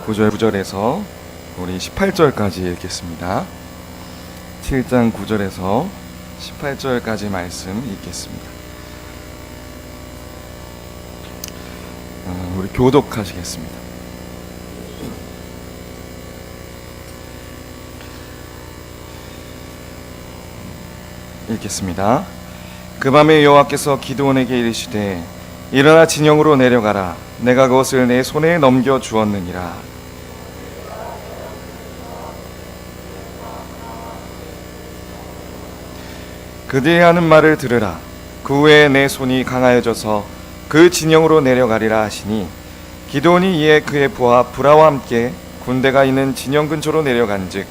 9절에서 우리 18절까지 읽겠습니다. 7장 9절에서 18절까지 말씀 읽겠습니다. 우리 교독하시겠습니다. 읽겠습니다. 그 밤에 여호와께서 기드온에게 이르시되 일어나 진영으로 내려가라. 내가 그것을 내 손에 넘겨 주었느니라. 그들이 하는 말을 들으라. 그 후에 내 손이 강하여져서 그 진영으로 내려가리라 하시니 기드온이 이에 그의 부하 브라와 함께 군대가 있는 진영 근처로 내려간즉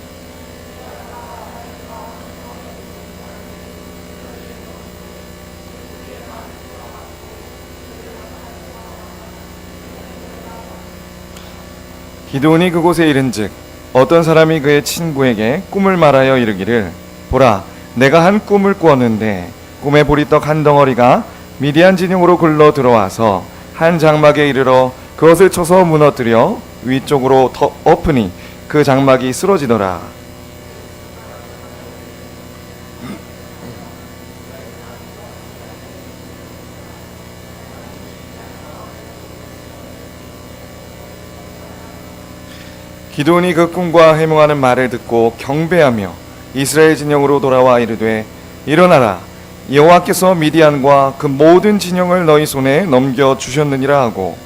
기드온이 그곳에 이른즉 어떤 사람이 그의 친구에게 꿈을 말하여 이르기를 보라, 내가 한 꿈을 꾸었는데 꿈에 보리떡 한 덩어리가 미디안 진영으로 굴러 들어와서 한 장막에 이르러 그것을 쳐서 무너뜨려 위쪽으로 엎으니 그 장막이 쓰러지더라. 기드온이 그 꿈과 해몽하는 말을 듣고 경배하며 이스라엘 진영으로 돌아와 이르되 일어나라, 여호와께서 미디안과 그 모든 진영을 너희 손에 넘겨 주셨느니라 하고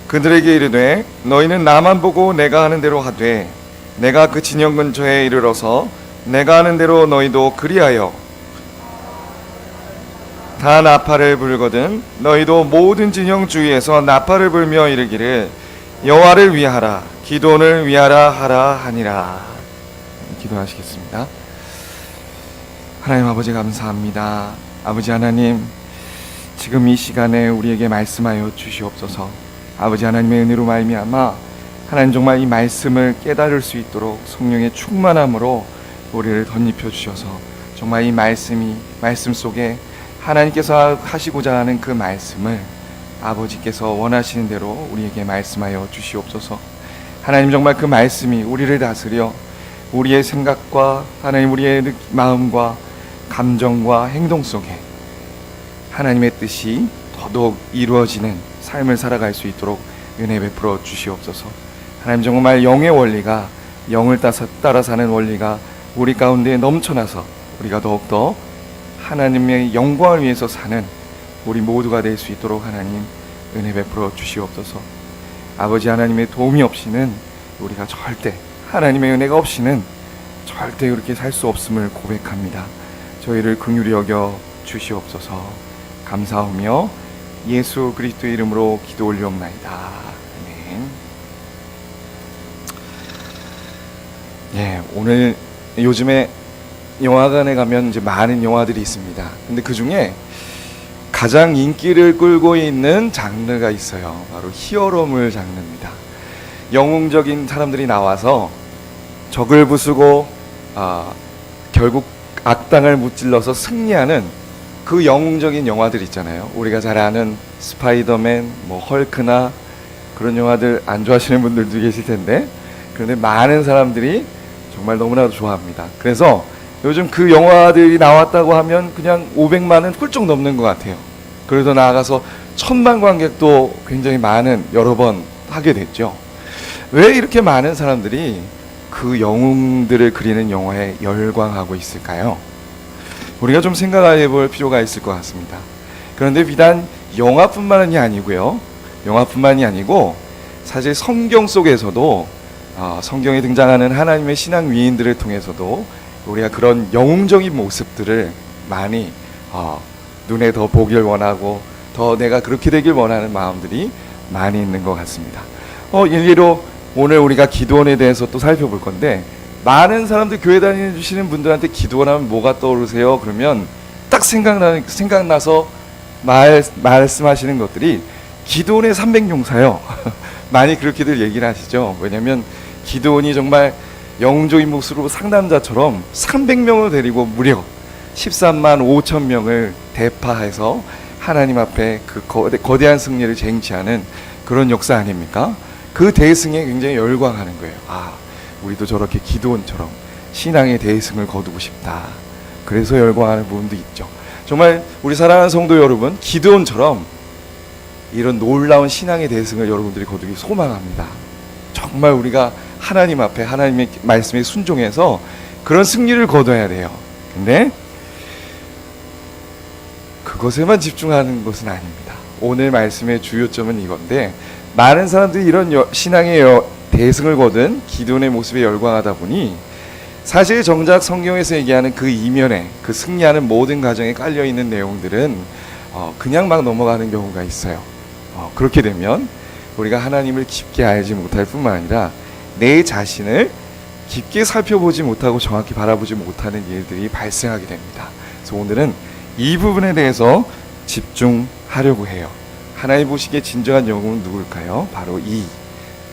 그들에게 이르되 너희는 나만 보고 내가 하는 대로 하되 내가 그 진영 근처에 이르러서 내가 하는 대로 너희도 그리하여 다 나팔을 불거든 너희도 모든 진영 주위에서 나팔을 불며 이르기를 여호와를 위하라, 기드온을 위하라 하라 하니라. 기도하시겠습니다. 하나님 아버지 감사합니다. 아버지 하나님, 지금 이 시간에 우리에게 말씀하여 주시옵소서. 아버지 하나님의 은혜로 말미암아 하나님 정말 이 말씀을 깨달을 수 있도록 성령의 충만함으로 우리를 덧입혀 주셔서 정말 이 말씀 속에 하나님께서 하시고자 하는 그 말씀을 아버지께서 원하시는 대로 우리에게 말씀하여 주시옵소서. 하나님 정말 그 말씀이 우리를 다스려 우리의 생각과 하나님 우리의 마음과 감정과 행동 속에 하나님의 뜻이 더더욱 이루어지는 삶을 살아갈 수 있도록 은혜 베풀어 주시옵소서. 하나님 정말 영의 원리가 영을 따라 사는 원리가 우리 가운데 넘쳐나서 우리가 더욱더 하나님의 영광을 위해서 사는 우리 모두가 될 수 있도록 하나님 은혜 베풀어 주시옵소서. 아버지 하나님의 도움이 없이는 우리가 절대, 하나님의 은혜가 없이는 절대 그렇게 살 수 없음을 고백합니다. 저희를 긍휼히 여겨 주시옵소서. 감사하며 예수 그리스도의 이름으로 기도 올리옵나이다. 아멘. 예, 오늘 요즘에 영화관에 가면 이제 많은 영화들이 있습니다. 근데 그 중에 가장 인기를 끌고 있는 장르가 있어요. 바로 히어로물 장르입니다. 영웅적인 사람들이 나와서 적을 부수고 결국 악당을 무찔러서 승리하는 그 영웅적인 영화들 있잖아요. 우리가 잘 아는 스파이더맨, 헐크나 그런 영화들 안 좋아하시는 분들도 계실 텐데, 그런데 많은 사람들이 정말 너무나도 좋아합니다. 그래서 요즘 그 영화들이 나왔다고 하면 그냥 500만은 훌쩍 넘는 것 같아요. 그래도 나아가서 1000만 관객도 굉장히 많은 여러 번 하게 됐죠. 왜 이렇게 많은 사람들이 그 영웅들을 그리는 영화에 열광하고 있을까요? 우리가 좀 생각해 볼 필요가 있을 것 같습니다. 그런데 비단 영화뿐만이 아니고요. 영화뿐만이 아니고 사실 성경 속에서도 성경에 등장하는 하나님의 신앙 위인들을 통해서도 우리가 그런 영웅적인 모습들을 많이 눈에 더 보길 원하고 더 내가 그렇게 되길 원하는 마음들이 많이 있는 것 같습니다. 일례로 오늘 우리가 기드온에 대해서 또 살펴볼 건데, 많은 사람들 교회 다니시는 분들한테 기드온 하면 뭐가 떠오르세요? 그러면 딱 생각나서 말씀하시는 것들이 기드온의 300용사요. 많이 그렇게들 얘기를 하시죠. 왜냐하면 기드온이 정말 영웅적인 모습으로 상남자처럼 300명을 데리고 무려 13만 5천 명을 대파해서 하나님 앞에 그 거대한 승리를 쟁취하는 그런 역사 아닙니까? 그 대승에 굉장히 열광하는 거예요. 아, 우리도 저렇게 기드온처럼 신앙의 대승을 거두고 싶다. 그래서 열광하는 부분도 있죠. 정말 우리 사랑하는 성도 여러분, 기드온처럼 이런 놀라운 신앙의 대승을 여러분들이 거두기 소망합니다. 정말 우리가 하나님 앞에 하나님의 말씀에 순종해서 그런 승리를 거둬야 돼요. 근데 그것에만 집중하는 것은 아닙니다. 오늘 말씀의 주요점은 이건데, 많은 사람들이 이런 신앙의 대승을 거둔 기드온의 모습에 열광하다 보니 사실 정작 성경에서 얘기하는 그 이면에 그 승리하는 모든 과정에 깔려있는 내용들은 그냥 막 넘어가는 경우가 있어요. 그렇게 되면 우리가 하나님을 깊게 알지 못할 뿐만 아니라 내 자신을 깊게 살펴보지 못하고 정확히 바라보지 못하는 일들이 발생하게 됩니다. 그래서 오늘은 이 부분에 대해서 집중하려고 해요. 하나님 보시기에 진정한 영웅은 누굴까요? 바로 이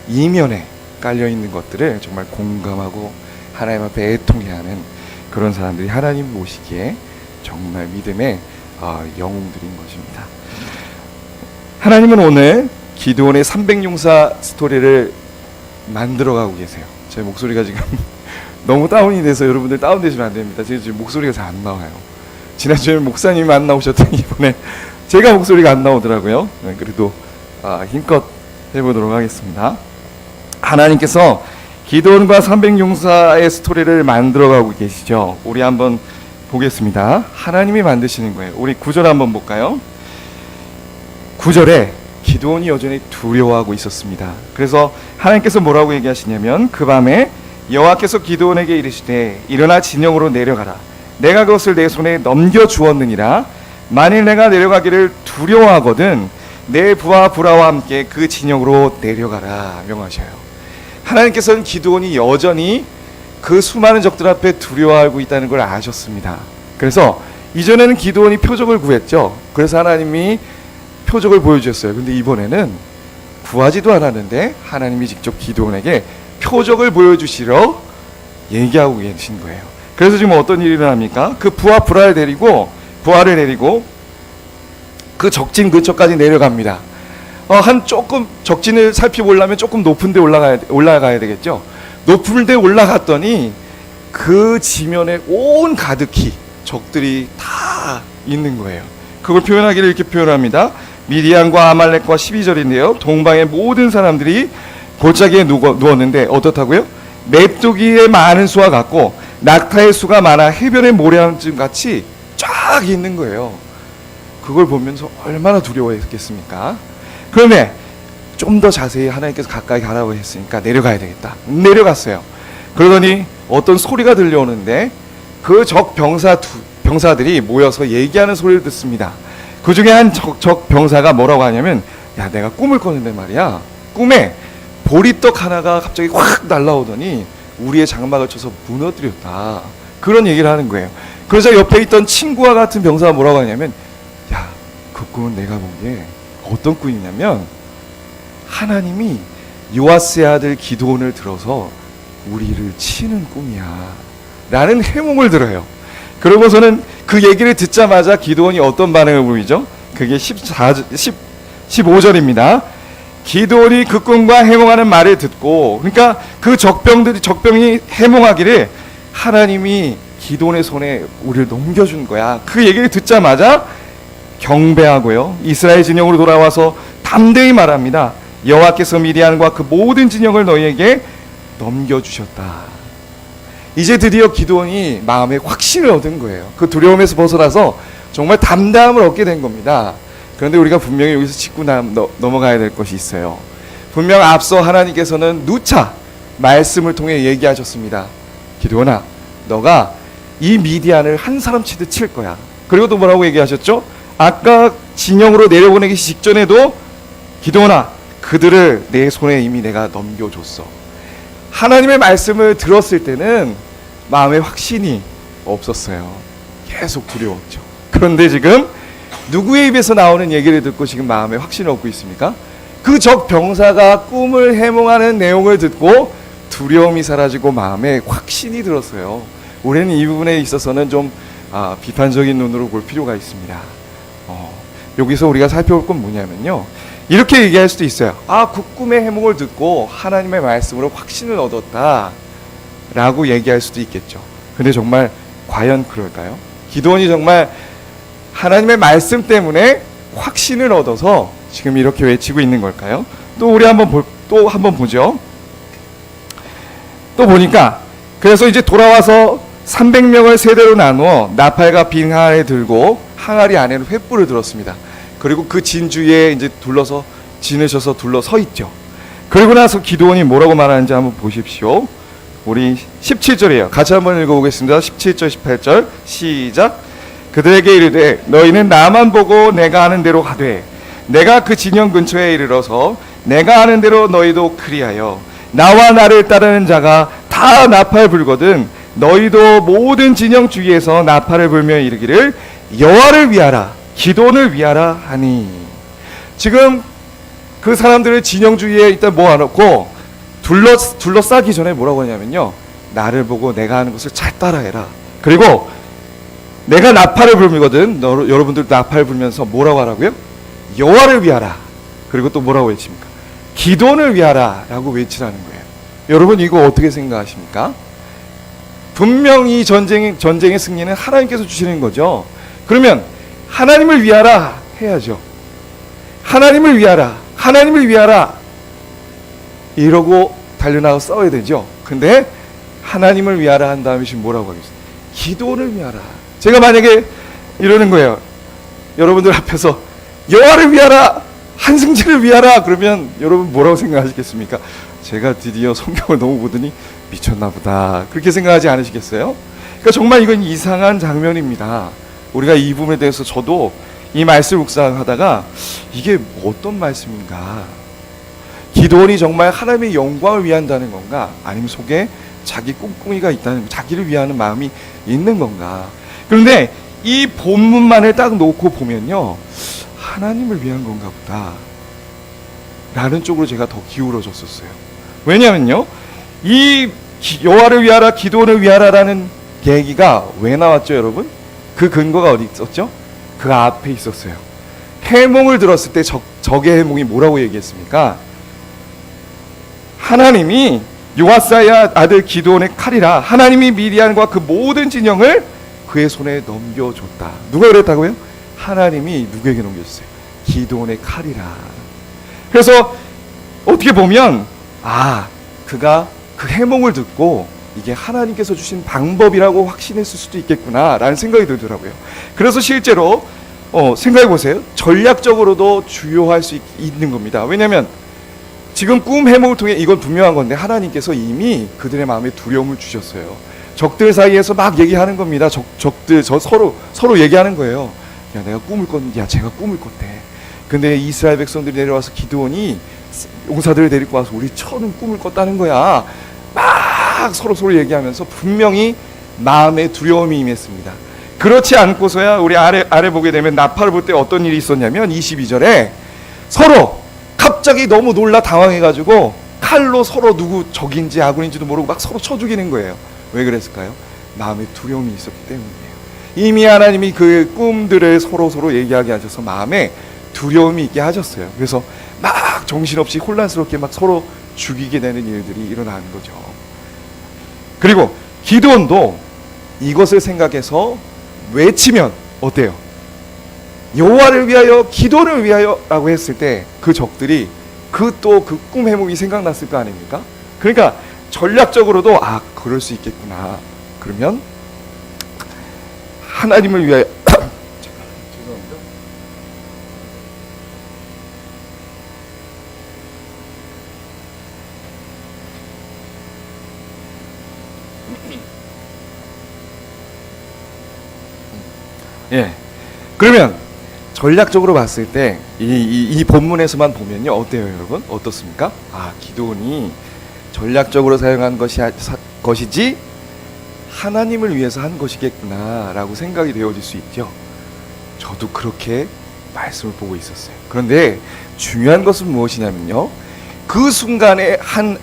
이면에 깔려있는 것들을 정말 공감하고 하나님 앞에 애통해야 하는 그런 사람들이 하나님 보시기에 정말 믿음의 영웅들인 것입니다. 하나님은 오늘 기드온의 300용사 스토리를 만들어가고 계세요. 제 목소리가 지금 너무 다운이 돼서 여러분들 다운되시면 안 됩니다. 제가 지금 목소리가 잘 안 나와요. 지난주에 목사님이 안 나오셨더니 이번에 제가 목소리가 안 나오더라고요. 그래도 힘껏 해보도록 하겠습니다. 하나님께서 기드온과 300용사의 스토리를 만들어가고 계시죠. 우리 한번 보겠습니다. 하나님이 만드시는 거예요. 우리 9절 한번 볼까요? 9절에 기드온이 여전히 두려워하고 있었습니다. 그래서 하나님께서 뭐라고 얘기하시냐면, 그 밤에 여호와께서 기드온에게 이르시되 일어나 진영으로 내려가라. 내가 그것을 내 손에 넘겨주었느니라. 만일 내가 내려가기를 두려워하거든 내 부하 브라와 함께 그 진영으로 내려가라 명하셔요. 하나님께서는 기드온이 여전히 그 수많은 적들 앞에 두려워하고 있다는 걸 아셨습니다. 그래서 이전에는 기드온이 표적을 구했죠. 그래서 하나님이 표적을 보여주셨어요. 근데 이번에는 구하지도 않았는데 하나님이 직접 기드온에게 표적을 보여주시러 얘기하고 계신 거예요. 그래서 지금 어떤 일이 일어납니까? 그 부하 브라를 데리고 그 적진 근처까지 내려갑니다. 한 조금 적진을 살펴보려면 조금 높은 데 올라가야 되겠죠. 높은 데 올라갔더니 그 지면에 온 가득히 적들이 다 있는 거예요. 그걸 표현하기를 이렇게 표현합니다. 미디안과 아말렉과 12절인데요. 동방의 모든 사람들이 골짜기에 누웠는데 어떻다고요? 메뚜기의 많은 수와 같고 낙타의 수가 많아 해변의 모래함 같이 쫙 있는 거예요. 그걸 보면서 얼마나 두려워했겠습니까? 그런데 좀 더 자세히 하나님께서 가까이 가라고 했으니까 내려가야 되겠다. 내려갔어요. 그러더니 어떤 소리가 들려오는데 그 적 병사들이 모여서 얘기하는 소리를 듣습니다. 그 중에 한 적 병사가 뭐라고 하냐면, 야, 내가 꿈을 꿨는데 말이야, 꿈에 보리떡 하나가 갑자기 확 날라오더니 우리의 장막을 쳐서 무너뜨렸다. 그런 얘기를 하는 거예요. 그래서 옆에 있던 친구와 같은 병사가 뭐라고 하냐면, 야, 그 꿈은 내가 본 게 어떤 꿈이냐면 하나님이 요아스의 아들 기드온을 들어서 우리를 치는 꿈이야 라는 해몽을 들어요. 그러고서는 그 얘기를 듣자마자 기드온이 어떤 반응을 보이죠? 그게 15절입니다. 기드온이 그 꿈과 해몽하는 말을 듣고, 그러니까 그 적병이 해몽하기를 하나님이 기드온의 손에 우리를 넘겨준 거야. 그 얘기를 듣자마자 경배하고요, 이스라엘 진영으로 돌아와서 담대히 말합니다. 여호와께서 미디안과 그 모든 진영을 너희에게 넘겨주셨다. 이제 드디어 기드온이 마음에 확신을 얻은 거예요. 그 두려움에서 벗어나서 정말 담대함을 얻게 된 겁니다. 그런데 우리가 분명히 여기서 짚고 넘어가야 될 것이 있어요. 분명 앞서 하나님께서는 누차 말씀을 통해 얘기하셨습니다. 기드온아, 너가 이 미디안을 한 사람 치듯 칠 거야. 그리고 또 뭐라고 얘기하셨죠? 아까 진영으로 내려보내기 직전에도 기드온아, 그들을 내 손에 이미 내가 넘겨줬어. 하나님의 말씀을 들었을 때는 마음에 확신이 없었어요. 계속 두려웠죠. 그런데 지금 누구의 입에서 나오는 얘기를 듣고 지금 마음에 확신을 얻고 있습니까? 그 적 병사가 꿈을 해몽하는 내용을 듣고 두려움이 사라지고 마음에 확신이 들었어요. 우리는 이 부분에 있어서는 좀 비판적인 눈으로 볼 필요가 있습니다. 여기서 우리가 살펴볼 건 뭐냐면요, 이렇게 얘기할 수도 있어요. 그 꿈의 해몽을 듣고 하나님의 말씀으로 확신을 얻었다 라고 얘기할 수도 있겠죠. 근데 정말 과연 그럴까요? 기도원이 정말 하나님의 말씀 때문에 확신을 얻어서 지금 이렇게 외치고 있는 걸까요? 또 우리 또 한번 보죠. 또 보니까 그래서 이제 돌아와서 300명을 세대로 나누어 나팔과 빙하에 들고 항아리 안에는 횃불을 들었습니다. 그리고 그 진주에 이제 지내셔서 둘러서 있죠. 그리고 나서 기도원이 뭐라고 말하는지 한번 보십시오. 우리 17절이에요. 같이 한번 읽어보겠습니다. 17절 18절 시작. 그들에게 이르되 너희는 나만 보고 내가 하는 대로 하되 내가 그 진영 근처에 이르러서 내가 하는 대로 너희도 그리하여 나와 나를 따르는 자가 다 나팔 불거든 너희도 모든 진영 주위에서 나팔을 불며 이르기를 여호와를 위하라 기도원을 위하라 하니. 지금 그 사람들을 진영 주위에 일단 모아놓고 둘러싸기 전에 뭐라고 하냐면요, 나를 보고 내가 하는 것을 잘 따라해라. 그리고 내가 나팔을 불거든 여러분들 나팔 불면서 뭐라고 하라고요? 여호와를 위하라. 그리고 또 뭐라고 외칩니까? 기도원을 위하라 라고 외치라는 거예요. 여러분 이거 어떻게 생각하십니까? 분명히 전쟁의 승리는 하나님께서 주시는 거죠. 그러면 하나님을 위하라 해야죠. 하나님을 위하라, 하나님을 위하라 이러고 달려나가 싸워야 되죠. 근데 하나님을 위하라 한 다음에 지금 뭐라고 하겠어요? 기도를 위하라. 제가 만약에 이러는 거예요. 여러분들 앞에서 여호와를 위하라, 한승진을 위하라 그러면 여러분 뭐라고 생각하시겠습니까? 제가 드디어 성경을 너무 보더니 미쳤나 보다 그렇게 생각하지 않으시겠어요? 그러니까 정말 이건 이상한 장면입니다. 우리가 이 부분에 대해서 저도 이 말씀을 묵상하다가 이게 어떤 말씀인가, 기도원이 정말 하나님의 영광을 위한다는 건가, 아니면 속에 자기 꿍꿍이가 있다는, 자기를 위하는 마음이 있는 건가. 그런데 이 본문만을 딱 놓고 보면요, 하나님을 위한 건가 보다 라는 쪽으로 제가 더 기울어졌었어요. 왜냐면요, 이 여호와를 위하라 기도원을 위하라라는 얘기가 왜 나왔죠 여러분? 그 근거가 어디 있었죠? 그 앞에 있었어요. 해몽을 들었을 때 적의 해몽이 뭐라고 얘기했습니까? 하나님이 요아스의 아들 기드온의 칼이라 하나님이 미디안과 그 모든 진영을 그의 손에 넘겨줬다. 누가 그랬다고요? 하나님이 누구에게 넘겨줬어요? 기드온의 칼이라. 그래서 어떻게 보면 그가 그 해몽을 듣고 이게 하나님께서 주신 방법이라고 확신했을 수도 있겠구나 라는 생각이 들더라고요. 그래서 실제로 생각해 보세요. 전략적으로도 주요할 수 있는 겁니다. 왜냐하면 지금 꿈 해몽을 통해 이건 분명한 건데 하나님께서 이미 그들의 마음에 두려움을 주셨어요. 적들 사이에서 막 얘기하는 겁니다. 적들 서로 얘기하는 거예요. 야, 내가 꿈을 꿨는데, 야, 제가 꿈을 꿨대. 근데 이스라엘 백성들이 내려와서 기드온이 용사들을 데리고 와서 우리 처는 꿈을 꿨다는 거야. 막 서로 얘기하면서 분명히 마음에 두려움이 임했습니다. 그렇지 않고서야 우리 아래 보게 되면 나팔을 볼 때 어떤 일이 있었냐면 22절에 서로 갑자기 너무 놀라 당황해가지고 칼로 서로 누구 적인지 아군인지도 모르고 막 서로 쳐 죽이는 거예요. 왜 그랬을까요? 마음에 두려움이 있었기 때문이에요. 이미 하나님이 그 꿈들을 서로 얘기하게 하셔서 마음에 두려움이 있게 하셨어요. 그래서 막 정신없이 혼란스럽게 막 서로 죽이게 되는 일들이 일어나는 거죠. 그리고 기드온도 이것을 생각해서 외치면 어때요? 여호와를 위하여 기도를 위하여 라고 했을 때 그 적들이 그 꿈 해몽이 생각났을 거 아닙니까? 그러니까 전략적으로도 그럴 수 있겠구나. 그러면 하나님을 위하여 죄송합니다. 예. 그러면 전략적으로 봤을 때 이 본문에서만 보면요 어때요 여러분? 어떻습니까? 기드온이 전략적으로 사용한 것이지 하나님을 위해서 한 것이겠구나 라고 생각이 되어질 수 있죠. 저도 그렇게 말씀을 보고 있었어요. 그런데 중요한 것은 무엇이냐면요, 그 순간의 한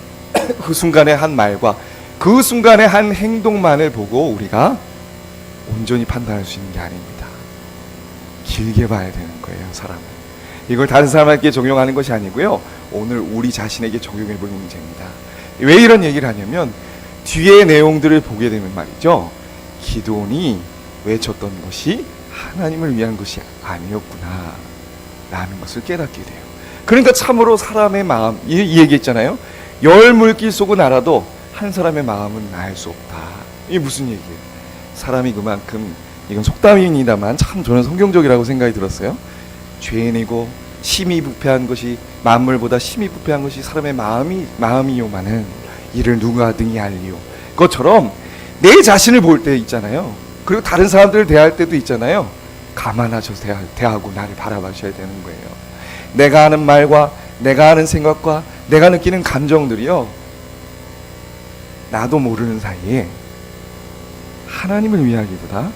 말과 그 순간의 한 행동만을 보고 우리가 온전히 판단할 수 있는 게 아닙니다. 길게 봐야 되는 거예요, 사람은. 이걸 다른 사람에게 적용하는 것이 아니고요, 오늘 우리 자신에게 적용해 볼 문제입니다. 왜 이런 얘기를 하냐면 뒤에 내용들을 보게 되면 말이죠, 기드온이 외쳤던 것이 하나님을 위한 것이 아니었구나 라는 것을 깨닫게 돼요. 그러니까 참으로 사람의 마음, 이 얘기했잖아요. 열 물길 속은 알아도 한 사람의 마음은 알 수 없다. 이게 무슨 얘기예요? 사람이 그만큼, 이건 속담입니다만 참 저는 성경적이라고 생각이 들었어요. 죄인이고 심히 부패한 것이, 만물보다 심히 부패한 것이 사람의 마음이요마는 이를 누가 등이 알리요. 그것처럼 내 자신을 볼 때 있잖아요. 그리고 다른 사람들을 대할 때도 있잖아요. 감안하셔서 대하고 나를 바라봐셔야 되는 거예요. 내가 하는 말과 내가 하는 생각과 내가 느끼는 감정들이요, 나도 모르는 사이에 하나님을 위하기보다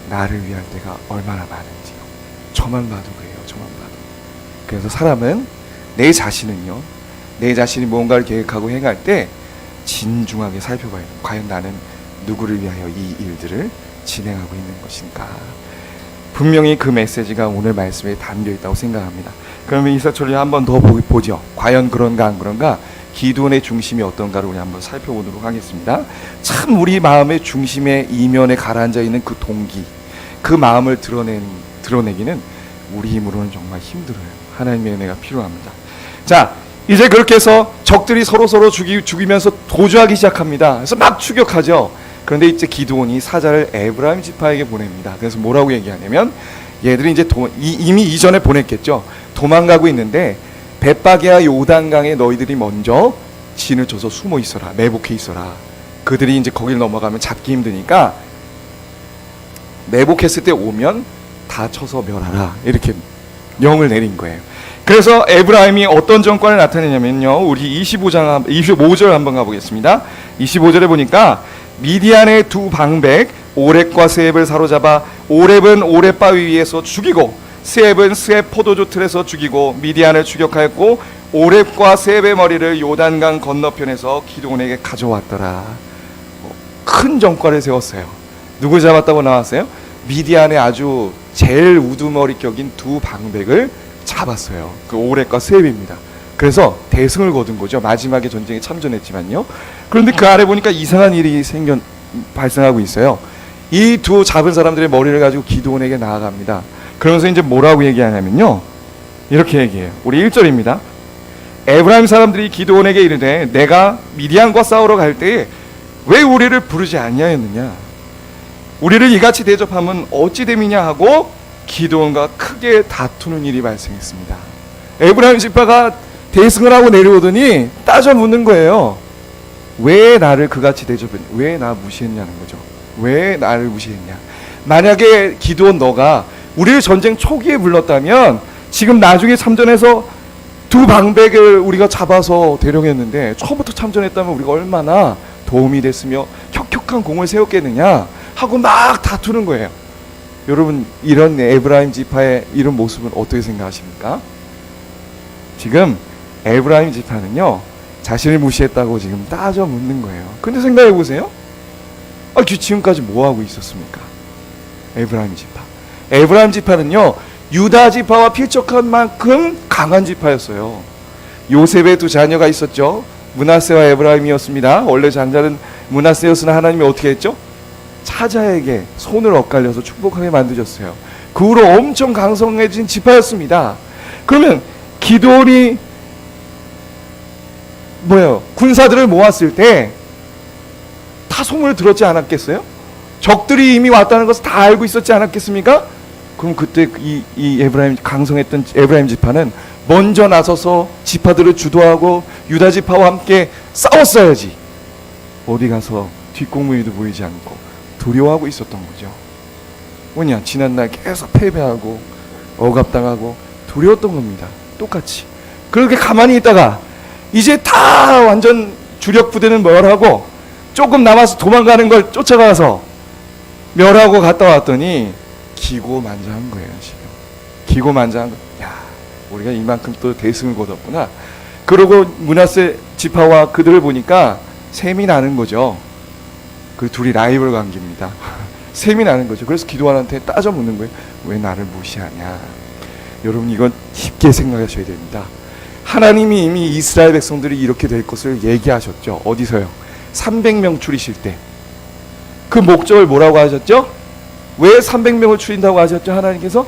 나를 위할 때가 얼마나 많은지요. 저만 봐도 그래요. 저만 봐도. 그래서 사람은, 내 자신은요, 내 자신이 뭔가를 계획하고 행할 때 진중하게 살펴봐야 돼요. 과연 나는 누구를 위하여 이 일들을 진행하고 있는 것인가. 분명히 그 메시지가 오늘 말씀에 담겨 있다고 생각합니다. 그러면 이사철이 한번 더 보죠. 과연 그런가 안 그런가, 기드온의 중심이 어떤가를 우리 한번 살펴보도록 하겠습니다. 참 우리 마음의 중심에 이면에 가라앉아 있는 그 동기, 그 마음을 드러내기는 우리 힘으로는 정말 힘들어요. 하나님의 은혜가 필요합니다. 자, 이제 그렇게 해서 적들이 서로 죽이면서 도주하기 시작합니다. 그래서 막 추격하죠. 그런데 이제 기드온이 사자를 에브라임 지파에게 보냅니다. 그래서 뭐라고 얘기하냐면, 얘들이 이제 이미 이전에 보냈겠죠. 도망가고 있는데 벳바게와 요단강에 너희들이 먼저 진을 쳐서 숨어 있어라, 매복해 있어라. 그들이 이제 거길 넘어가면 잡기 힘드니까 매복했을 때 오면 다 쳐서 멸하라, 이렇게 명을 내린 거예요. 그래서 에브라임이 어떤 정권을 나타내냐면요, 우리 25절 한번 가보겠습니다. 25절에 보니까 미디안의 두 방백 오렙과 스앱을 사로잡아 오렙은 오렙 바위 위에서 죽이고 스앱은 스앱 포도주 틀에서 죽이고 미디안을 추격하였고 오렙과 스앱의 머리를 요단강 건너편에서 기드온에게 가져왔더라. 큰 정권을 세웠어요. 누굴 잡았다고 나왔어요? 미디안의 아주 제일 우두머리격인 두 방백을 잡았어요. 그 오렙과 스앱입니다. 그래서 대승을 거둔 거죠. 마지막에 전쟁에 참전했지만요. 그런데 그 아래 보니까 이상한 일이 발생하고 있어요. 이 두 잡은 사람들의 머리를 가지고 기드온에게 나아갑니다. 그러면서 이제 뭐라고 얘기하냐면요, 이렇게 얘기해요. 우리 1절입니다. 에브라임 사람들이 기드온에게 이르되 내가 미디안과 싸우러 갈 때에 왜 우리를 부르지 아니하였느냐, 우리를 이같이 대접하면 어찌 됨이냐 하고 기드온과 크게 다투는 일이 발생했습니다. 에브라임 지파가 대승을 하고 내려오더니 따져 묻는 거예요. 왜 나를 그같이 대접했냐, 왜 나 무시했냐는 거죠. 왜 나를 무시했냐. 만약에 기드온, 너가 우리를 전쟁 초기에 불렀다면 지금 나중에 참전해서 두 방백을 우리가 잡아서 대령했는데, 처음부터 참전했다면 우리가 얼마나 도움이 됐으며 혁혁한 공을 세웠겠느냐 하고 막 다투는 거예요. 여러분, 이런 에브라임 지파의 이런 모습은 어떻게 생각하십니까? 지금 에브라임 지파는요, 자신을 무시했다고 지금 따져 묻는 거예요. 근데 생각해 보세요. 지금까지 뭐 하고 있었습니까? 에브라임 지파. 에브라임 지파는요, 유다 지파와 필적한 만큼 강한 지파였어요. 요셉의 두 자녀가 있었죠. 므낫세와 에브라임이었습니다. 원래 장자는 므낫세였으나 하나님이 어떻게 했죠? 차자에게 손을 엇갈려서 축복하게 만드셨어요. 그 후로 엄청 강성해진 지파였습니다. 그러면 기드온이 군사들을 모았을 때 다 소문을 들었지 않았겠어요? 적들이 이미 왔다는 것을 다 알고 있었지 않았겠습니까? 그럼 그때 강성했던 에브라임 지파는 먼저 나서서 지파들을 주도하고 유다 지파와 함께 싸웠어야지. 어디 가서 뒷공무니도 보이지 않고 두려워하고 있었던 거죠. 뭐냐, 지난날 계속 패배하고 억압당하고 두려웠던 겁니다. 똑같이. 그렇게 가만히 있다가 이제 다 완전 주력 부대는 멸하고 조금 남아서 도망가는 걸 쫓아가서 멸하고 갔다 왔더니 기고만장한 거예요. 지금 기고만장한 거. 야, 우리가 이만큼 또 대승을 거뒀구나. 그러고 므낫세 지파와 그들을 보니까 셈이 나는 거죠. 그 둘이 라이벌 관계입니다. 셈이 나는 거죠. 그래서 기드온한테 따져 묻는 거예요. 왜 나를 무시하냐. 여러분, 이건 깊게 생각하셔야 됩니다. 하나님이 이미 이스라엘 백성들이 이렇게 될 것을 얘기하셨죠. 어디서요? 300명 추리실 때. 그 목적을 뭐라고 하셨죠? 왜 300명을 추린다고 하셨죠? 하나님께서?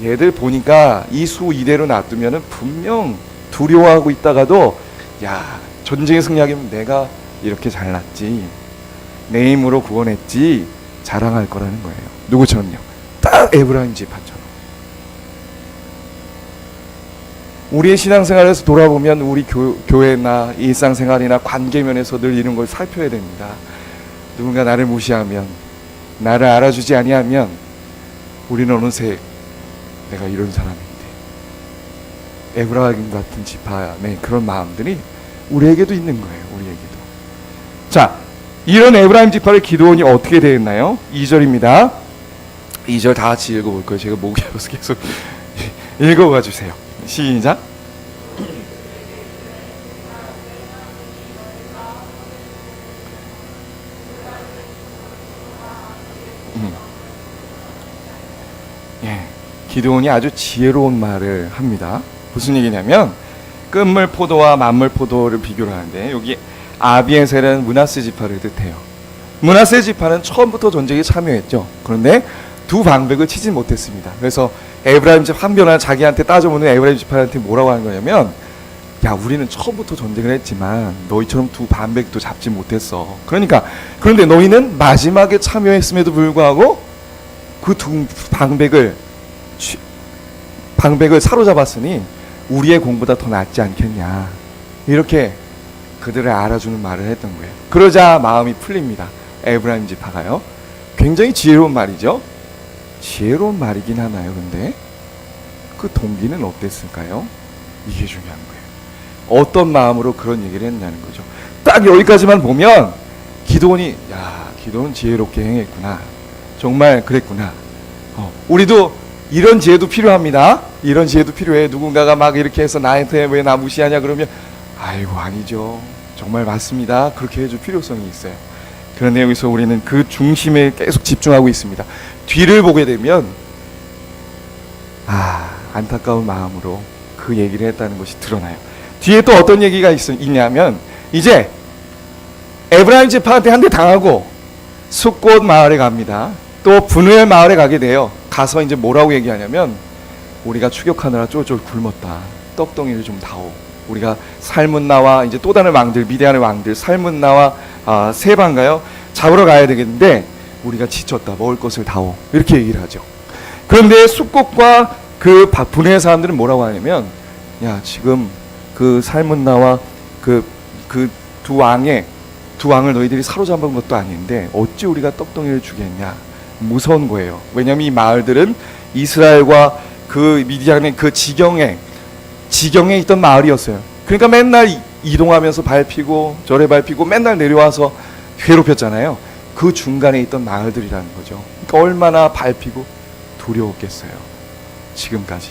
얘들 보니까 이 수 이대로 놔두면 분명 두려워하고 있다가도, 야, 전쟁에 승리하기면 내가 이렇게 잘났지, 내 힘으로 구원했지, 자랑할 거라는 거예요. 누구처럼요? 딱 에브라임 지파처럼. 우리의 신앙생활에서 돌아보면 우리 교회나 일상생활이나 관계면에서 늘 이런 걸 살펴야 됩니다. 누군가 나를 무시하면, 나를 알아주지 아니하면 우리는 어느새 내가 이런 사람인데, 에브라임 같은 지파의 그런 마음들이 우리에게도 있는 거예요. 우리에게도. 자, 이런 에브라임 지파를 기드온이 어떻게 대했나요? 2절입니다. 2절 다 같이 읽어볼 거예요. 제가 목이 아파서 계속 읽어봐 주세요. 시작. 기드온이 아주 지혜로운 말을 합니다. 무슨 얘기냐면, 끝물 포도와 만물 포도를 비교를 하는데, 여기 아비에셀은 므낫세 지파를 뜻해요. 므낫세 지파는 처음부터 전쟁에 참여했죠. 그런데 두 방백을 치지 못했습니다. 그래서 에브라임 집 한변한 자기한테 따져보는 에브라임 지파한테 뭐라고 하는 거냐면, 야, 우리는 처음부터 전쟁을 했지만 너희처럼 두 방백도 잡지 못했어. 그런데 너희는 마지막에 참여했음에도 불구하고 그 두 방백을 사로잡았으니 우리의 공보다 더 낫지 않겠냐. 이렇게 그들을 알아주는 말을 했던 거예요. 그러자 마음이 풀립니다. 에브라임 지파가요. 굉장히 지혜로운 말이죠. 지혜로운 말이긴 하나요. 근데 그 동기는 어땠을까요? 이게 중요한 거예요. 어떤 마음으로 그런 얘기를 했냐는 거죠. 딱 여기까지만 보면 기드온이, 야, 기드온은 지혜롭게 행했구나, 정말 그랬구나. 우리도 이런 지혜도 필요합니다. 이런 지혜도 필요해. 누군가가 막 이렇게 해서 나한테 왜 나 무시하냐 그러면, 아이고, 아니죠, 정말 맞습니다, 그렇게 해줄 필요성이 있어요. 그런데 여기서 우리는 그 중심에 계속 집중하고 있습니다. 뒤를 보게 되면 안타까운 마음으로 그 얘기를 했다는 것이 드러나요. 뒤에 또 어떤 얘기가 있냐면, 이제 에브라임 지파한테 한 대 당하고 숫꽃 마을에 갑니다. 또 분우엘 마을에 가게 돼요. 가서 이제 뭐라고 얘기하냐면, 우리가 추격하느라 쫄쫄 굶었다, 떡덩이를 좀 다오. 우리가 살문나와 이제 또 다른 왕들, 미디안의 왕들 살문나와 세반가요? 잡으러 가야 되겠는데 우리가 지쳤다, 먹을 것을 다오. 이렇게 얘기를 하죠. 그런데 숫꽃과 그 분우엘 사람들은 뭐라고 하냐면, 야, 지금 그 살문나와 그 두 왕을 너희들이 사로잡은 것도 아닌데 어찌 우리가 떡덩이를 주겠냐. 무서운 거예요. 왜냐하면 이 마을들은 이스라엘과 그 미디안의 그 지경에 있던 마을이었어요. 그러니까 맨날 이동하면서 밟히고 저래 밟히고 맨날 내려와서 괴롭혔잖아요. 그 중간에 있던 마을들이라는 거죠. 그러니까 얼마나 밟히고 두려웠겠어요, 지금까지.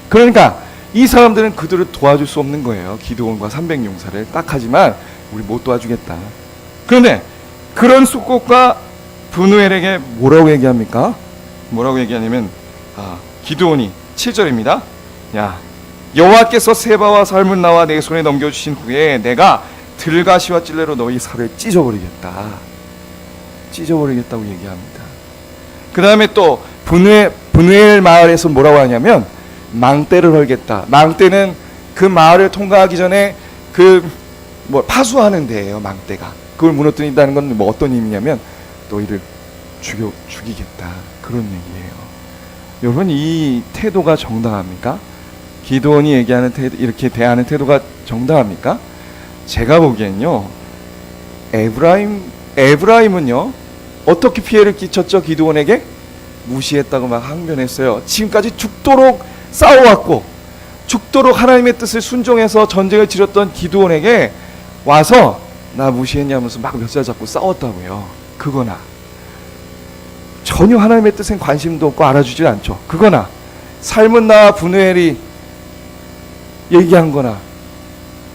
그러니까 이 사람들은 그들을 도와줄 수 없는 거예요. 기드온과 300용사를 딱 하지만 우리 못 도와주겠다. 그런데 그런 숫꽃과 분우엘에게 뭐라고 얘기합니까? 뭐라고 얘기하냐면, 기드온이 7절입니다. 야, 여호와께서 세바와 살문나와 내 손에 넘겨주신 후에 내가 들가시와 찔레로 너희 살을 찢어버리겠다고 얘기합니다. 그 다음에 또 분우엘 마을에서 뭐라고 하냐면, 망대를 헐겠다. 망대는 그 마을을 통과하기 전에 파수하는 데예요. 망대가. 그걸 무너뜨린다는 건 뭐 어떤 의미냐면, 너희를 죽이겠다, 그런 얘기예요. 여러분, 이 태도가 정당합니까? 기드온이 얘기하는 이렇게 대하는 태도가 정당합니까? 제가 보기엔요, 에브라임은요 어떻게 피해를 끼쳤죠? 기드온에게 무시했다고 막 항변했어요. 지금까지 죽도록 싸워왔고 죽도록 하나님의 뜻을 순종해서 전쟁을 치렀던 기드온에게 와서 나 무시했냐면서 막 멱살 잡고 싸웠다고요. 그거나 전혀 하나님의 뜻엔 관심도 없고 알아주질 않죠. 그거나 살문나와 분우엘이 얘기한 거나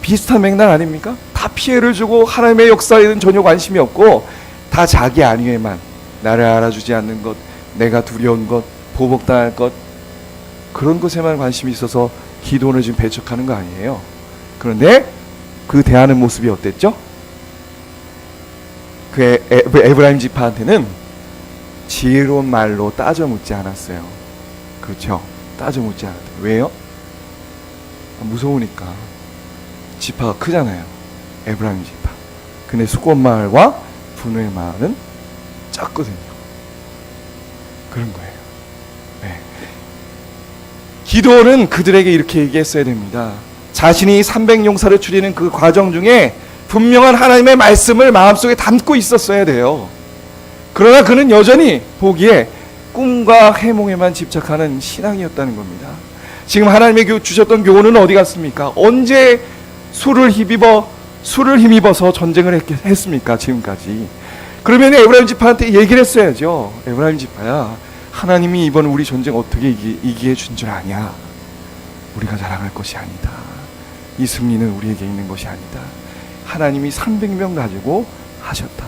비슷한 맥락 아닙니까? 다 피해를 주고 하나님의 역사에는 전혀 관심이 없고 다 자기 안위에만, 나를 알아주지 않는 것, 내가 두려운 것, 보복당할 것, 그런 것에만 관심이 있어서 기도원을 지금 배척하는 거 아니에요. 그런데 그 대하는 모습이 어땠죠? 그 에브라임 지파한테는 지혜로운 말로 따져 묻지 않았어요. 그렇죠? 따져 묻지 않았어요. 왜요? 무서우니까. 지파가 크잖아요. 에브라임 지파. 근데 수곤 마을과 분우의 마을은 작거든요. 그런 거예요. 네. 기도는 그들에게 이렇게 얘기했어야 됩니다. 자신이 300용사를 추리는 그 과정 중에 분명한 하나님의 말씀을 마음속에 담고 있었어야 돼요. 그러나 그는 여전히 보기에 꿈과 해몽에만 집착하는 신앙이었다는 겁니다. 지금 하나님의 주셨던 교훈은 어디 갔습니까? 언제 술을 힘입어서 전쟁을 했습니까? 지금까지. 그러면 에브라임 지파한테 얘기를 했어야죠. 에브라임 지파야, 하나님이 이번 우리 전쟁 어떻게 이기해 준 줄 아냐? 우리가 자랑할 것이 아니다. 이 승리는 우리에게 있는 것이 아니다. 하나님이 300명 가지고 하셨다.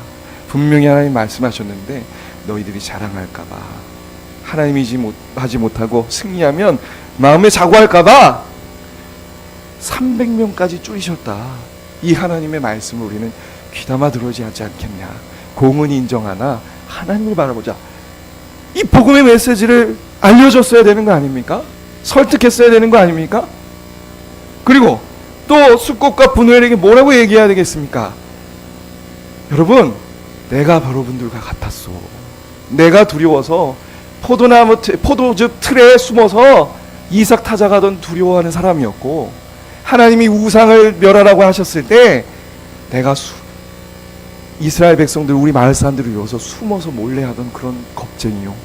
분명히 하나님 말씀하셨는데 너희들이 자랑할까봐, 하나님이 하지 못하고 승리하면 마음에 자고할까봐 300명까지 줄이셨다. 이 하나님의 말씀을 우리는 귀담아 들어오지 않겠냐. 공은 인정하나 하나님을 바라보자. 이 복음의 메시지를 알려줬어야 되는 거 아닙니까? 설득했어야 되는 거 아닙니까? 그리고 또 숫꽃과 분우엘에게 뭐라고 얘기해야 되겠습니까? 여러분, 내가 바로 분들과 같았소. 내가 두려워서 포도즙 틀에 숨어서 이삭 타자가던 두려워하는 사람이었고, 하나님이 우상을 멸하라고 하셨을 때 내가 이스라엘 백성들, 우리 마을 사람들을 위해서 숨어서 몰래 하던 그런 겁쟁이요,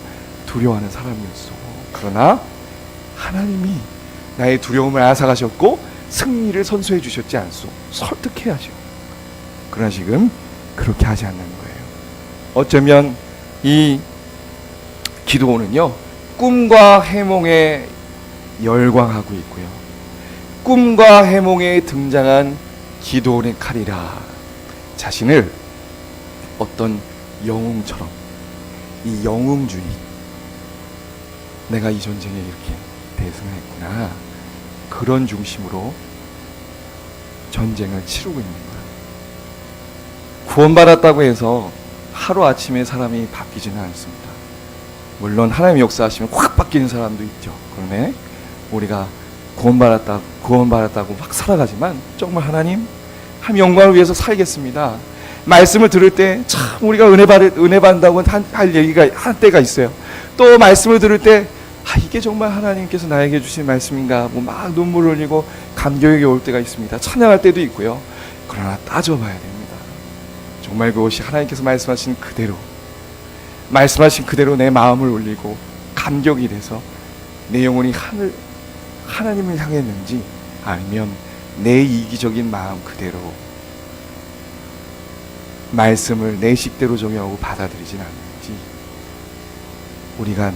두려워하는 사람이었어. 그러나 하나님이 나의 두려움을 앗아가셨고 승리를 선수해 주셨지 않소. 설득해야죠. 그러나 지금 그렇게 하지 않는 거예요. 어쩌면 이 기도원은요, 꿈과 해몽에 열광하고 있고요, 꿈과 해몽에 등장한 기도원의 칼이라 자신을 어떤 영웅처럼, 이 영웅주의, 내가 이 전쟁에 이렇게 대승했구나, 그런 중심으로 전쟁을 치르고 있는 거예요. 구원받았다고 해서 하루아침에 사람이 바뀌지는 않습니다. 물론 하나님의 역사하시면 확 바뀌는 사람도 있죠. 그러네, 우리가 구원받았다고 막 살아가지만 정말 하나님 영광을 위해서 살겠습니다, 말씀을 들을 때 참 우리가 은혜 받는다고 할 얘기가 한때가 있어요. 또 말씀을 들을 때 이게 정말 하나님께서 나에게 주신 말씀인가, 막 눈물을 흘리고 감격이 올 때가 있습니다. 찬양할 때도 있고요. 그러나 따져봐야 됩니다. 정말 그것이 하나님께서 말씀하신 그대로 내 마음을 울리고 감격이 돼서 내 영혼이 하나님을 향했는지, 아니면 내 이기적인 마음 그대로 말씀을 내 식대로 적용하고 받아들이진 않는지, 우리가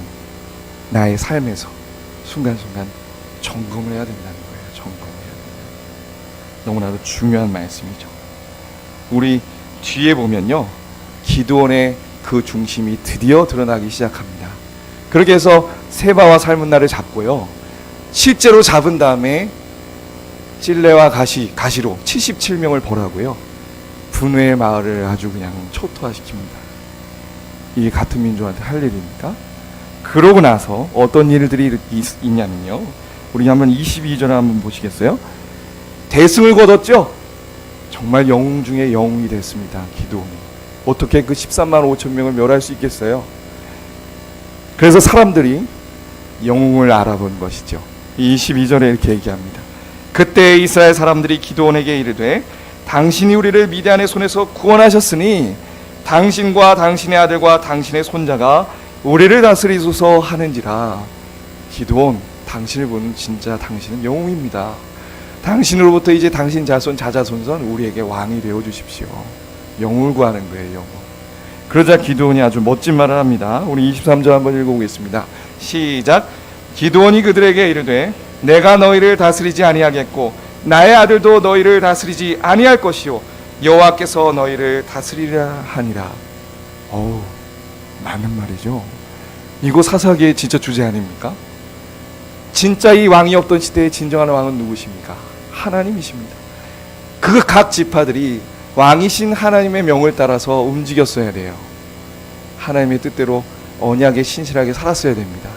나의 삶에서 순간순간 점검을 해야 된다는 거예요. 점검해야 된다. 너무나도 중요한 말씀이죠. 우리 뒤에 보면요, 기드온의 그 중심이 드디어 드러나기 시작합니다. 그렇게 해서 세바와 살문나를 잡고요, 실제로 잡은 다음에 찔레와 가시로 77명을 벌하고요, 분우의 마을을 아주 그냥 초토화시킵니다. 이게 같은 민족한테 할 일입니까? 그러고 나서 어떤 일들이 있냐면요, 우리 한번 22절을 한번 보시겠어요? 대승을 거뒀죠. 정말 영웅 중에 영웅이 됐습니다. 기드온이. 어떻게 그 13만 5천 명을 멸할 수 있겠어요? 그래서 사람들이 영웅을 알아본 것이죠. 22절에 이렇게 얘기합니다. 그때 이스라엘 사람들이 기드온에게 이르되, 당신이 우리를 미디안의 손에서 구원하셨으니 당신과 당신의 아들과 당신의 손자가 우리를 다스리소서 하는지라. 기드온, 당신을 보는 진짜 당신은 영웅입니다. 당신으로부터 이제 당신 자손 자자손손 우리에게 왕이 되어 주십시오. 영웅을 구하는 거예요, 영웅. 그러자 기드온이 아주 멋진 말을 합니다. 우리 23절 한번 읽어보겠습니다. 시작. 기드온이 그들에게 이르되, 내가 너희를 다스리지 아니하겠고 나의 아들도 너희를 다스리지 아니할 것이요 여호와께서 너희를 다스리라 하니라. 어우, 맞는 말이죠. 이거 사사기의 진짜 주제 아닙니까? 진짜 이 왕이 없던 시대의 진정한 왕은 누구십니까? 하나님이십니다. 그 각 지파들이 왕이신 하나님의 명을 따라서 움직였어야 돼요. 하나님의 뜻대로 언약에 신실하게 살았어야 됩니다.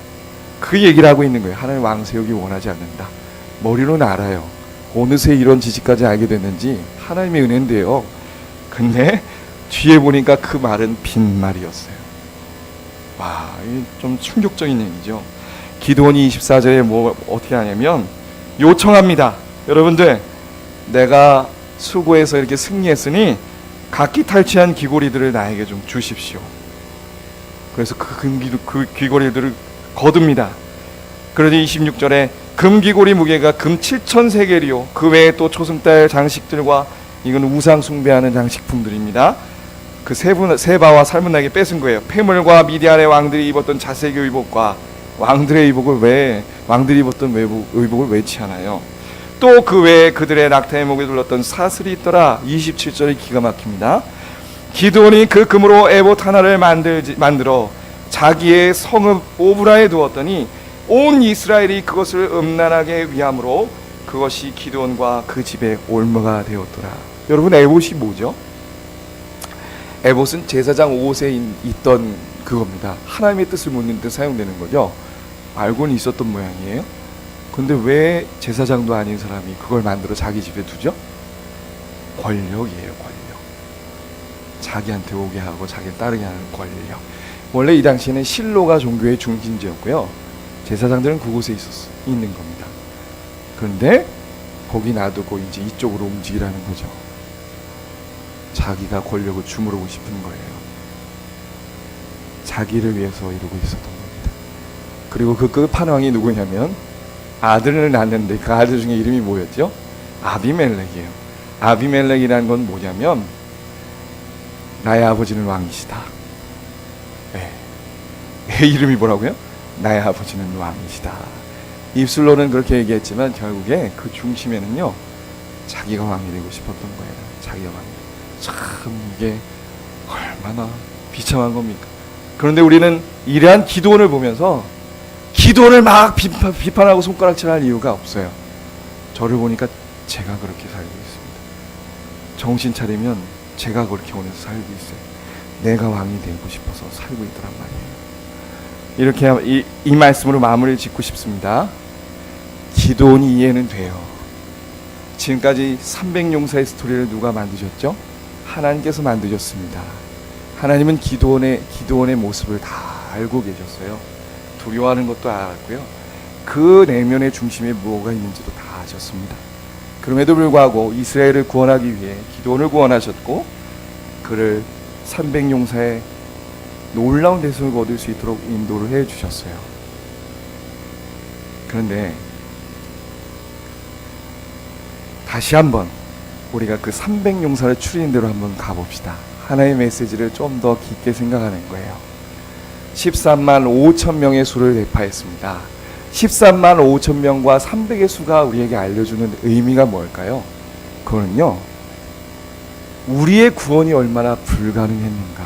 그 얘기를 하고 있는 거예요. 하나님 왕 세우기 원하지 않는다. 머리로는 알아요. 어느새 이런 지식까지 알게 됐는지 하나님의 은혜인데요. 근데 뒤에 보니까 그 말은 빈말이었어요. 와, 이게 좀 충격적인 얘기죠. 기드온이 24절에 뭐 어떻게 하냐면 요청합니다. 여러분들, 내가 수고해서 이렇게 승리했으니 각기 탈취한 귀고리들을 나에게 좀 주십시오. 그래서 그 귀고리들을 거둡니다. 그러자 26절에 금귀고리 무게가 금 7,000세겔이요. 그 외에 또 초승달 장식들과, 이건 우상 숭배하는 장식품들입니다. 그 세바와 살문나게 뺏은 거예요. 폐물과 미디안의 왕들이 입었던 자색 의복과 왕들의 의복을 왜 왕들이 입었던 의복을 왜 취하나요? 또 그 외에 그들의 낙타의 목에 둘렀던 사슬이 있더라. 27절이 기가 막힙니다. 기드온이 그 금으로 에봇 하나를 만들어 자기의 성읍 오브라에 두었더니 온 이스라엘이 그것을 음란하게 위함으로 그것이 기드온과 그 집의 올무가 되었더라. 여러분, 에봇이 뭐죠? 에봇은 제사장 옷에 있던 그겁니다. 하나님의 뜻을 묻는 데 사용되는 거죠. 알고는 있었던 모양이에요. 근데 왜 제사장도 아닌 사람이 그걸 만들어 자기 집에 두죠? 권력이에요, 권력. 자기한테 오게 하고 자기를 따르게 하는 권력. 원래 이 당시에는 실로가 종교의 중심지였고요. 제사장들은 그곳에 있는 겁니다. 그런데 거기 놔두고 이제 이쪽으로 움직이라는 거죠. 자기가 권력을 주무르고 싶은 거예요. 자기를 위해서 이루고 있었던 겁니다. 그리고 그 끝판왕이 누구냐면 아들을 낳았는데 그 아들 중에 이름이 뭐였죠? 아비멜렉이에요. 아비멜렉이라는 건 뭐냐면 나의 아버지는 왕이시다. 네. 이름이 뭐라고요? 나의 아버지는 왕이시다. 입술로는 그렇게 얘기했지만 결국에 그 중심에는요, 자기가 왕이 되고 싶었던 거예요. 자기가 왕이. 참 이게 얼마나 비참한 겁니까? 그런데 우리는 이러한 기드온을 보면서 기드온을 막 비판하고 손가락질할 이유가 없어요. 저를 보니까 제가 그렇게 살고 있습니다. 정신 차리면 제가 그렇게 오면서 살고 있어요. 내가 왕이 되고 싶어서 살고 있더란 말이에요. 이렇게 이 말씀으로 마무리를 짓고 싶습니다. 기드온이 이해는 돼요. 지금까지 300용사의 스토리를 누가 만드셨죠? 하나님께서 만드셨습니다. 하나님은 기드온의 모습을 다 알고 계셨어요. 두려워하는 것도 알았고요. 그 내면의 중심에 뭐가 있는지도 다 아셨습니다. 그럼에도 불구하고 이스라엘을 구원하기 위해 기드온을 구원하셨고 그를 300용사의 놀라운 대성을 얻을 수 있도록 인도를 해주셨어요. 그런데 다시 한번 우리가 그 300용사를 추리는 대로 한번 가봅시다. 하나의 메시지를 좀 더 깊게 생각하는 거예요. 13만 5천 명의 수를 대파했습니다. 13만 5천 명과 300의 수가 우리에게 알려주는 의미가 뭘까요? 그거는요, 우리의 구원이 얼마나 불가능했는가.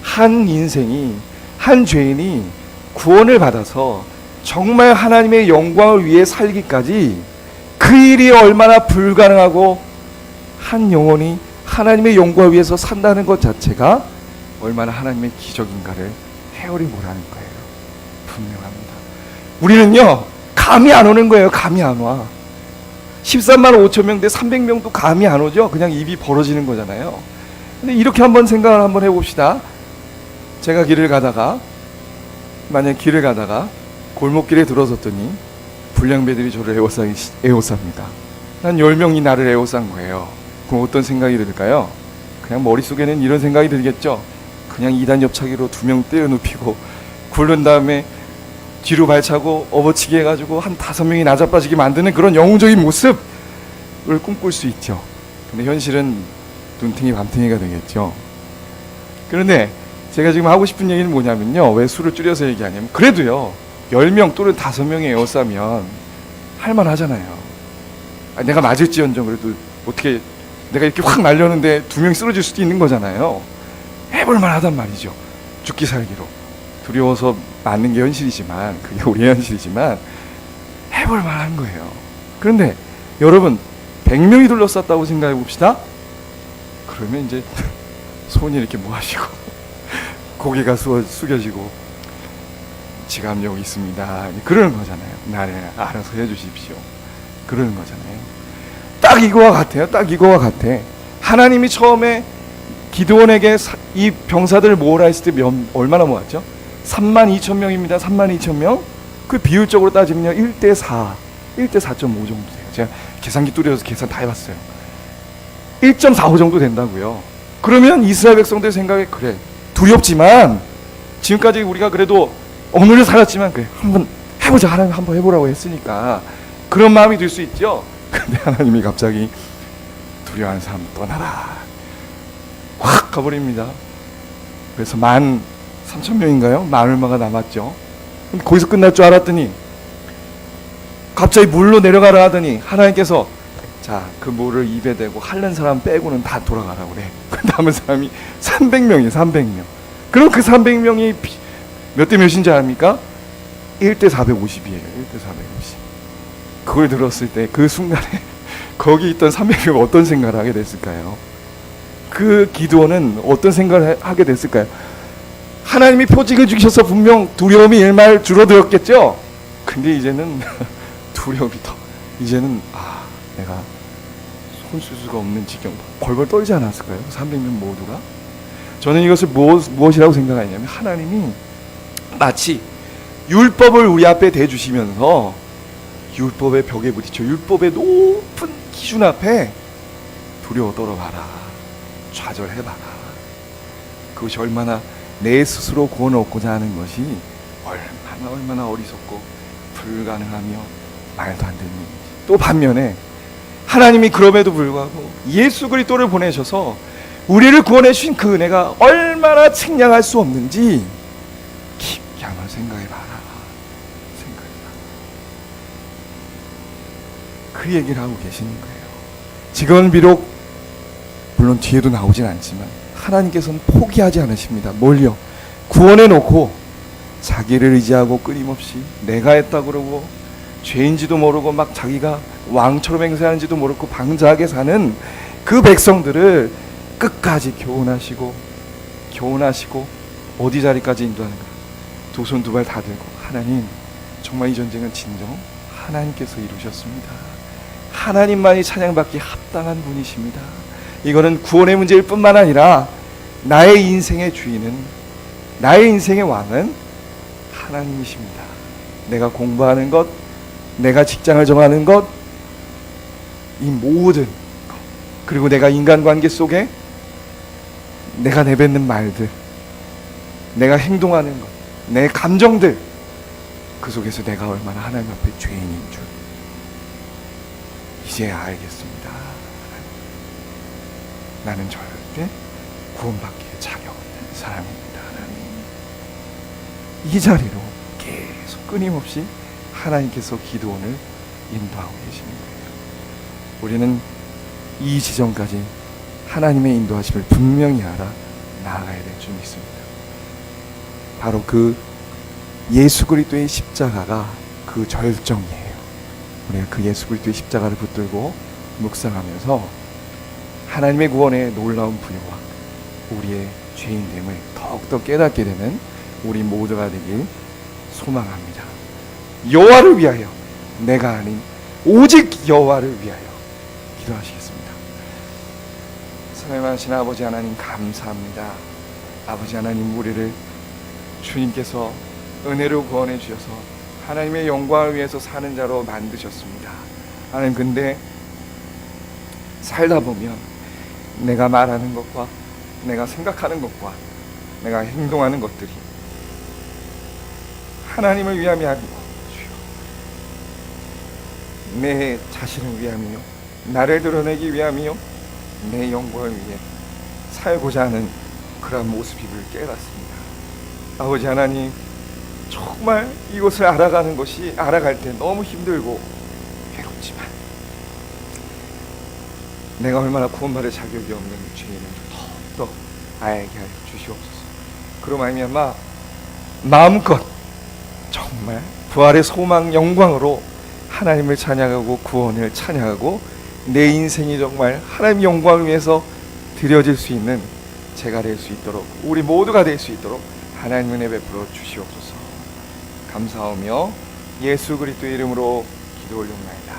한 인생이, 한 죄인이 구원을 받아서 정말 하나님의 영광을 위해 살기까지 그 일이 얼마나 불가능하고 한 영혼이 하나님의 영광을 위해서 산다는 것 자체가 얼마나 하나님의 기적인가를 헤아려 보라는 거예요. 분명합니다. 우리는요, 감이 안 오는 거예요. 감이 안 와. 13만 5천 명 대 300명도 감이 안 오죠. 그냥 입이 벌어지는 거잖아요. 근데 이렇게 한번 생각을 한번 해봅시다. 제가 만약 길을 가다가 골목길에 들어섰더니 불량배들이 저를 에워쌉니다. 한 10명이 나를 에워싼 거예요. 그럼 어떤 생각이 들까요? 그냥 머릿속에는 이런 생각이 들겠죠. 그냥 2단 옆차기로 2명 때려 눕히고 굴른 다음에 뒤로 발차고 업어치기 해가지고 한 5명이 나자빠지게 만드는 그런 영웅적인 모습을 꿈꿀 수 있죠. 근데 현실은 눈탱이 밤탱이가 되겠죠. 그런데 제가 지금 하고 싶은 얘기는 뭐냐면요, 왜 수를 줄여서 얘기하냐면, 그래도요 10명 또는 5명의 에워싸면 할만하잖아요. 내가 맞을지언정 그래도 어떻게 내가 이렇게 확 날렸는데 2명이 쓰러질 수도 있는 거잖아요. 해볼 만하단 말이죠. 죽기 살기로. 두려워서 맞는 게 현실이지만, 그게 우리의 현실이지만 해볼 만한 거예요. 그런데 여러분, 100명이 둘러쌌다고 생각해 봅시다. 그러면 이제 손이 이렇게 모아지고 고개가 숙여지고 지갑 여기 있습니다. 그러는 거잖아요. 나를 알아서 해주십시오. 그러는 거잖아요. 딱 이거와 같아요. 딱 이거와 같아. 하나님이 처음에 기드온에게 이 병사들을 모으라 했을 때 얼마나 모았죠? 32,000명입니다. 32,000명. 그 비율적으로 따지면요 1대4, 1대4.5 정도 돼요. 제가 계산기 뚫려서 계산 다 해봤어요. 1.45 정도 된다고요. 그러면 이스라엘 백성들 생각에 그래, 두렵지만 지금까지 우리가 그래도 오늘을 살았지만 그래, 한번 해보자, 하나님 한번 해보라고 했으니까 그런 마음이 들 수 있죠. 근데 하나님이 갑자기 두려워하는 사람 떠나라, 확 가버립니다. 그래서 13,000명인가요? 만 얼마가 남았죠. 거기서 끝날 줄 알았더니 갑자기 물로 내려가라 하더니 하나님께서 자, 그 물을 입에 대고 핥는 사람 빼고는 다 돌아가라고 그래. 그 남은 사람이 300명이에요. 300명. 그럼 그 300명이 몇 대 몇인지 압니까? 1대 450이에요. 1대 450. 그걸 들었을 때 그 순간에 거기 있던 300명 어떤 생각을 하게 됐을까요? 그 기드온은 어떤 생각을 하게 됐을까요? 하나님이 표징을 주셔서 분명 두려움이 일말 줄어들었겠죠? 근데 이제는 두려움이 더, 이제는 내가 손 쓸 수가 없는 지경, 벌벌 떨지 않았을까요? 300명 모두가? 저는 이것을 무엇이라고 생각하냐면 하나님이 마치 율법을 우리 앞에 대주시면서 율법의 벽에 부딪혀 율법의 높은 기준 앞에 두려워 떨어봐라, 좌절해봐라. 그것이 얼마나 내 스스로 구원 얻고자 하는 것이 얼마나 어리석고 불가능하며 말도 안 되는 일인지. 또 반면에 하나님이 그럼에도 불구하고 예수 그리스도를 보내셔서 우리를 구원해 주신 그 은혜가 얼마나 측량할 수 없는지 깊게 한번 생각해봐라. 그 얘기를 하고 계시는 거예요. 지금은 비록 물론 뒤에도 나오진 않지만 하나님께서는 포기하지 않으십니다. 뭘요? 구원해 놓고 자기를 의지하고 끊임없이 내가 했다 그러고 죄인지도 모르고 막 자기가 왕처럼 행세하는지도 모르고 방자하게 사는 그 백성들을 끝까지 교훈하시고 어디 자리까지 인도하는가? 두 손 두 발 다 들고 하나님, 정말 이 전쟁은 진정 하나님께서 이루셨습니다. 하나님만이 찬양받기 합당한 분이십니다. 이거는 구원의 문제일 뿐만 아니라 나의 인생의 주인은, 나의 인생의 왕은 하나님이십니다. 내가 공부하는 것, 내가 직장을 정하는 것, 이 모든 것, 그리고 내가 인간관계 속에 내가 내뱉는 말들, 내가 행동하는 것, 내 감정들, 그 속에서 내가 얼마나 하나님 앞에 죄인인 줄 이제 알겠습니다. 나는 절대 구원받기에 자격 없는 사람입니다. 하나님, 이 자리로 계속 끊임없이 하나님께서 기드온을 인도하고 계시는 거예요. 우리는 이 지점까지 하나님의 인도하심을 분명히 알아 나아가야 될 줄 믿습니다. 바로 그 예수 그리스도의 십자가가 그 절정이에요. 우리가 그 예수 그리스도의 십자가를 붙들고 묵상하면서 하나님의 구원의 놀라운 부여와 우리의 죄인됨을 더욱더 깨닫게 되는 우리 모두가 되길 소망합니다. 여호와를 위하여, 내가 아닌 오직 여호와를 위하여 기도하시겠습니다. 사랑하신 아버지 하나님, 감사합니다. 아버지 하나님, 우리를 주님께서 은혜로 구원해 주셔서 하나님의 영광을 위해서 사는 자로 만드셨습니다. 하나님, 근데 살다 보면 내가 말하는 것과 내가 생각하는 것과 내가 행동하는 것들이 하나님을 위함이 아니고 내 자신을 위함이요, 나를 드러내기 위함이요, 내 영광을 위해 살고자 하는 그런 모습임을 깨닫습니다. 아버지 하나님, 정말 이것을 알아가는 것이 알아갈 때 너무 힘들고 괴롭지만 내가 얼마나 구원받을 자격이 없는 죄인을 더욱더 알게 하여 주시옵소서. 그로 말미암아 마음껏 정말 부활의 소망 영광으로 하나님을 찬양하고 구원을 찬양하고 내 인생이 정말 하나님 영광을 위해서 드려질 수 있는 제가 될 수 있도록, 우리 모두가 될 수 있도록 하나님 은혜 베풀어 주시옵소서. 감사하며 예수 그리스도의 이름으로 기도 올려옵나이다.